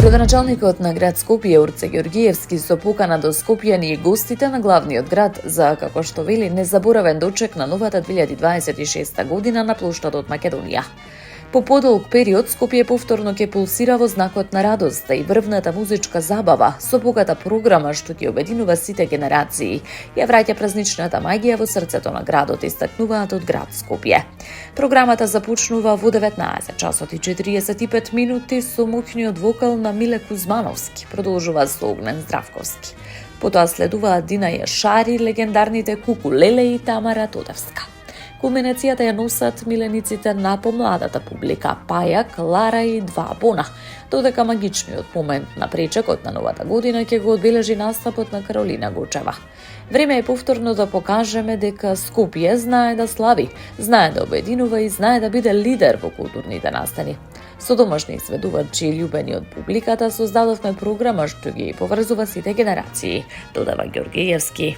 Градоначалникот на град Скопје Урце Ѓоргиевски со покана до скопјани и гостите на главниот град за, како што вели, незаборавен дочек на новата 2026 година на плоштадот Македонија. По подолг период Скопје повторно ќе пулсира во знакот на радоста и врвната музичка забава со богата програма што ќе обединува сите генерации. Ја враќа празничната магија во срцето на градот, истакнуваат од град Скопје. Програмата започнува во 19 часот и 45 минути со моќниот вокал на Миле Кузмановски, продолжува со Огнен Здравковски. Потоа следуваат Дина Јашари, легендарните Куку Леле и Тамара Тодевска. Кулминацијата ја носат милениците на помладата публика Пајак, Лара и Два Бона, додека магичниот момент на пречекот на новата година ќе го одбележи настапот на Каролина Гочева. Време е повторно да покажеме дека Скопје знае да слави, знае да обединува и знае да биде лидер во културните настани. Со домашни сведувачи и љубени од публиката создадовме програма што ги поврзува сите генерации, додава Ѓоргиевски.